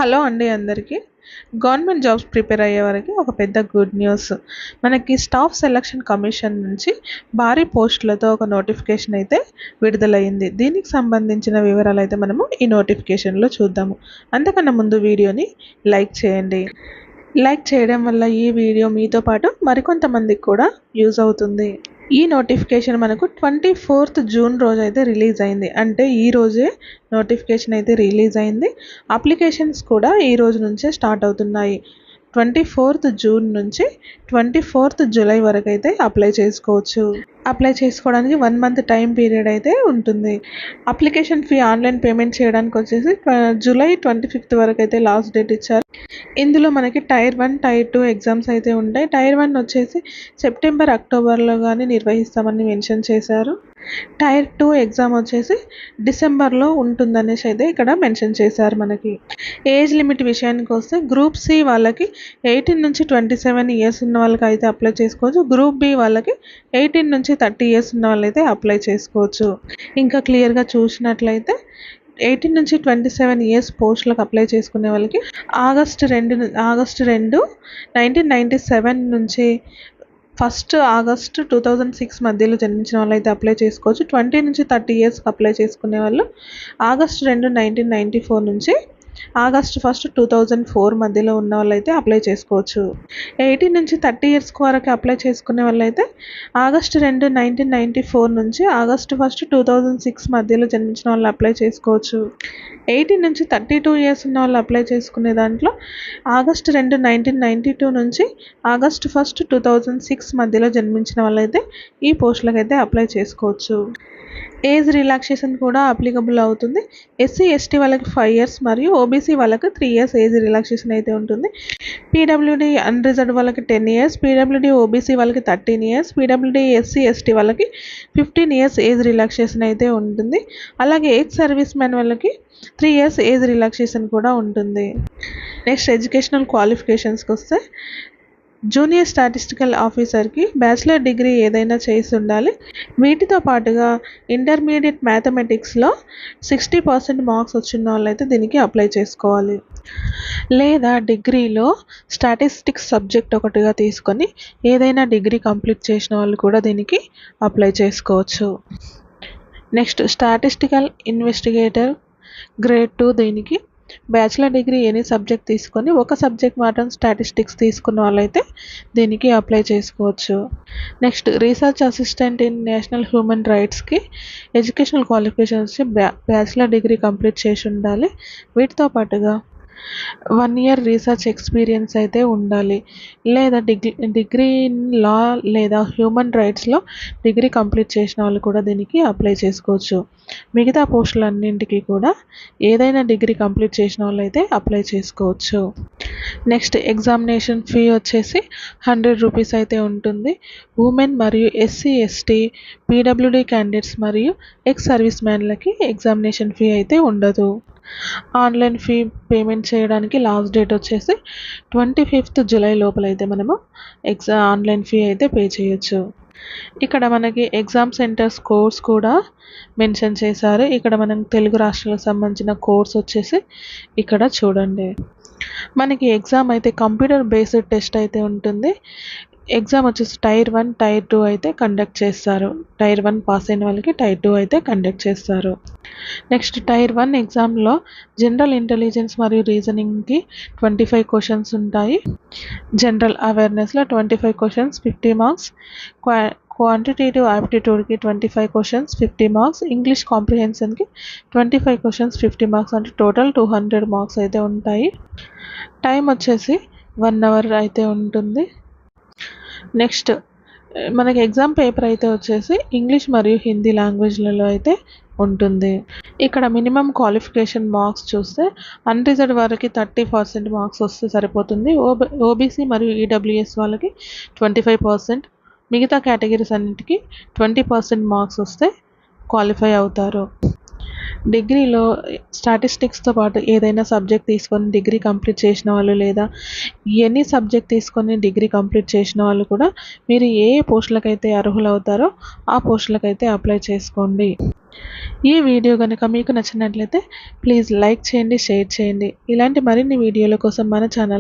Hello అండి అందరికీ. Government jobs prepare అయ్యే వారికి ఒక పెద్ద గుడ్ న్యూస్. మనకి స్టాఫ్ సెలక్షన్ కమిషన్ నుంచి భారీ పోస్టులతో ఒక నోటిఫికేషన్ అయితే విడుదలయ్యింది. దీనికి సంబంధించిన వివరాలు అయితే మనము ఈ నోటిఫికేషన్లో చూద్దాము. అంతకన్నా ముందు వీడియోని లైక్ చేయండి. లైక్ చేయడం వల్ల ఈ వీడియో మీతో పాటు మరికొంతమందికి కూడా యూజ్ అవుతుంది. ఈ నోటిఫికేషన్ మనకు 24th జూన్ రోజు అయితే రిలీజ్ అయింది. అంటే ఈ రోజే నోటిఫికేషన్ అయితే రిలీజ్ అయింది. అప్లికేషన్స్ కూడా ఈ రోజు నుంచే స్టార్ట్ అవుతున్నాయి. 24th జూన్ నుంచి 24th జూలై వరకు అయితే అప్లై చేసుకోవచ్చు. అప్లై చేసుకోవడానికి 1 month టైం పీరియడ్ అయితే ఉంటుంది. అప్లికేషన్ ఫీ ఆన్లైన్ పేమెంట్ చేయడానికి వచ్చేసి జూలై 25th వరకు అయితే లాస్ట్ డేట్ ఇచ్చారు. ఇందులో మనకి టైర్ 1, టైర్ 2 ఎగ్జామ్స్ అయితే ఉంటాయి. టైర్ 1 వచ్చేసి సెప్టెంబర్, అక్టోబర్లో కానీ నిర్వహిస్తామని మెన్షన్ చేశారు. టైర్ 2 ఎగ్జామ్ వచ్చేసి డిసెంబర్లో ఉంటుందనేసి అయితే ఇక్కడ మెన్షన్ చేశారు. మనకి ఏజ్ లిమిట్ విషయానికి వస్తే గ్రూప్ సి వాళ్ళకి 18 నుంచి 27 ఇయర్స్ ఉన్న వాళ్ళకి అయితే అప్లై చేసుకోవచ్చు. గ్రూప్ బి వాళ్ళకి 18 నుంచి 30 ఇయర్స్ ఉన్న వాళ్ళు అయితే అప్లై చేసుకోవచ్చు. ఇంకా క్లియర్గా చూసినట్లయితే 18 నుంచి 27 ఇయర్స్ పోస్టులకు అప్లై చేసుకునే వాళ్ళకి ఆగస్టు 2 1997 నుంచి 1 ఆగస్టు 2006 మధ్యలో జన్మించిన వాళ్ళు అయితే అప్లై చేసుకోవచ్చు. 20 నుంచి 30 ఇయర్స్కి అప్లై చేసుకునే వాళ్ళు ఆగస్టు 2 1994 నుంచి ఆగస్టు 1 2004 మధ్యలో ఉన్న వాళ్ళు అయితే అప్లై చేసుకోవచ్చు. 18 నుంచి 30 ఇయర్స్ వరకు అప్లై చేసుకునే వాళ్ళు అయితే ఆగస్టు 2 1994 నుంచి ఆగస్టు 1 2006 మధ్యలో జన్మించిన వాళ్ళు అప్లై చేసుకోవచ్చు. 18 నుంచి 32 ఇయర్స్ ఉన్న వాళ్ళు అప్లై చేసుకునే దాంట్లో ఆగస్టు 2 1992 నుంచి ఆగస్టు 1 2006 మధ్యలో జన్మించిన వాళ్ళైతే ఈ పోస్టులకు అయితే అప్లై చేసుకోవచ్చు. ఏజ్ రిలాక్సేషన్ కూడా అప్లికబుల్ అవుతుంది. ఎస్సీ ఎస్టీ వాళ్ళకి 5 years మరియు ఓబీసీ వాళ్ళకి 3 years ఏజ్ రిలాక్సేషన్ అయితే ఉంటుంది. పీడబ్ల్యూడీ అన్రిజర్వ్డ్ వాళ్ళకి 10 years, పీడబ్ల్యూడీ ఓబీసీ వాళ్ళకి 13 years, పీడబ్ల్యూడీ ఎస్సీ ఎస్టీ వాళ్ళకి 15 years ఏజ్ రిలాక్సేషన్ అయితే ఉంటుంది. అలాగే ఎక్స్ సర్వీస్ మ్యాన్ వాళ్ళకి 3 years ఏజ్ రిలాక్సేషన్ కూడా ఉంటుంది. నెక్స్ట్ ఎడ్యుకేషనల్ క్వాలిఫికేషన్స్కి వస్తే జూనియర్ స్టాటిస్టికల్ ఆఫీసర్కి బ్యాచిలర్ డిగ్రీ ఏదైనా చేసి ఉండాలి. వీటితో పాటుగా ఇంటర్మీడియట్ మ్యాథమెటిక్స్లో 60% మార్క్స్ వచ్చిన వాళ్ళైతే దీనికి అప్లై చేసుకోవాలి. లేదా డిగ్రీలో స్టాటిస్టిక్స్ సబ్జెక్ట్ ఒకటిగా తీసుకొని ఏదైనా డిగ్రీ కంప్లీట్ చేసిన వాళ్ళు కూడా దీనికి అప్లై చేసుకోవచ్చు. నెక్స్ట్ స్టాటిస్టికల్ ఇన్వెస్టిగేటర్ గ్రేడ్ 2 దీనికి బ్యాచిలర్ డిగ్రీ ఎనీ సబ్జెక్ట్ తీసుకొని ఒక సబ్జెక్ట్ మాత్రం స్టాటిస్టిక్స్ తీసుకున్న వాళ్ళైతే దీనికి అప్లై చేసుకోవచ్చు. Next research assistant in national human రైట్స్కి educational qualifications bachelor degree complete చేసి ఉండాలి. వీటితో పాటుగా 1 year రీసెర్చ్ ఎక్స్పీరియన్స్ అయితే ఉండాలి. లేదా డిగ్రీ ఇన్ లా లేదా హ్యూమన్ రైట్స్లో డిగ్రీ కంప్లీట్ చేసిన వాళ్ళు కూడా దీనికి అప్లై చేసుకోవచ్చు. మిగతా పోస్టులన్నింటికి కూడా ఏదైనా డిగ్రీ కంప్లీట్ చేసిన వాళ్ళు అయితే అప్లై చేసుకోవచ్చు. నెక్స్ట్ ఎగ్జామినేషన్ ఫీ వచ్చేసి 100 rupees అయితే ఉంటుంది. ఉమెన్ మరియు ఎస్సీ ఎస్టీ పీడబ్ల్యూడీ క్యాండిడేట్స్ మరియు ఎక్స్ సర్వీస్ మ్యాన్లకి ఎగ్జామినేషన్ ఫీ అయితే ఉండదు. ఆన్లైన్ ఫీ పేమెంట్ చేయడానికి లాస్ట్ డేట్ వచ్చేసి 25th జూలై లోపల అయితే మనము ఆన్లైన్ ఫీ అయితే పే చేయొచ్చు. ఇక్కడ మనకి ఎగ్జామ్ సెంటర్స్ కోడ్స్ కూడా మెన్షన్ చేశారు. ఇక్కడ మనం తెలుగు రాష్ట్రాలకు సంబంధించిన కోడ్స్ వచ్చేసి ఇక్కడ చూడండి. మనకి ఎగ్జామ్ అయితే కంప్యూటర్ బేస్డ్ టెస్ట్ అయితే ఉంటుంది. ఎగ్జామ్ వచ్చేసి టైర్ 1, టైర్ 2 అయితే కండక్ట్ చేస్తారు. టైర్ 1 పాస్ అయిన వాళ్ళకి టైర్ 2 అయితే కండక్ట్ చేస్తారు. నెక్స్ట్ టైర్ 1 ఎగ్జామ్లో జనరల్ ఇంటెలిజెన్స్ మరియు రీజనింగ్కి 25 questions ఉంటాయి. జనరల్ అవేర్నెస్లో 25 questions 50 marks, క్వాంటిటేటివ్ ఆప్టిట్యూడ్కి 25 questions 50 marks, ఇంగ్లీష్ కాంప్రిహెన్షన్కి 25 questions 50 marks అంటే టోటల్ 200 marks అయితే ఉంటాయి. టైం వచ్చేసి 1 hour అయితే ఉంటుంది. నెక్స్ట్ మనకి ఎగ్జామ్ పేపర్ అయితే వచ్చేసి ఇంగ్లీష్ మరియు హిందీ లాంగ్వేజ్లలో అయితే ఉంటుంది. ఇక్కడ మినిమం క్వాలిఫికేషన్ మార్క్స్ చూస్తే అన్రిజర్వ్డ్ వారికి 30% మార్క్స్ వస్తే సరిపోతుంది. ఓబీసీ మరియు ఈడబ్ల్యూఎస్ వాళ్ళకి 25%, మిగతా కేటగిరీస్ అన్నిటికీ 20% మార్క్స్ వస్తే క్వాలిఫై అవుతారు. డిగ్రీలో స్టాటిస్టిక్స్‌తో పాటు ఏదైనా సబ్జెక్ట్ తీసుకొని డిగ్రీ కంప్లీట్ చేసిన వాళ్ళు లేదా ఎనీ సబ్జెక్ట్ తీసుకొని డిగ్రీ కంప్లీట్ చేసిన వాళ్ళు కూడా మీరు ఏ ఏ పోస్టులకైతే అర్హులవుతారో ఆ పోస్టులకైతే అప్లై చేసుకోండి. ఈ వీడియో గనుక మీకు నచ్చినట్లయితే ప్లీజ్ లైక్ చేయండి, షేర్ చేయండి. ఇలాంటి మరిన్ని వీడియోల కోసం మన ఛానల్‌ని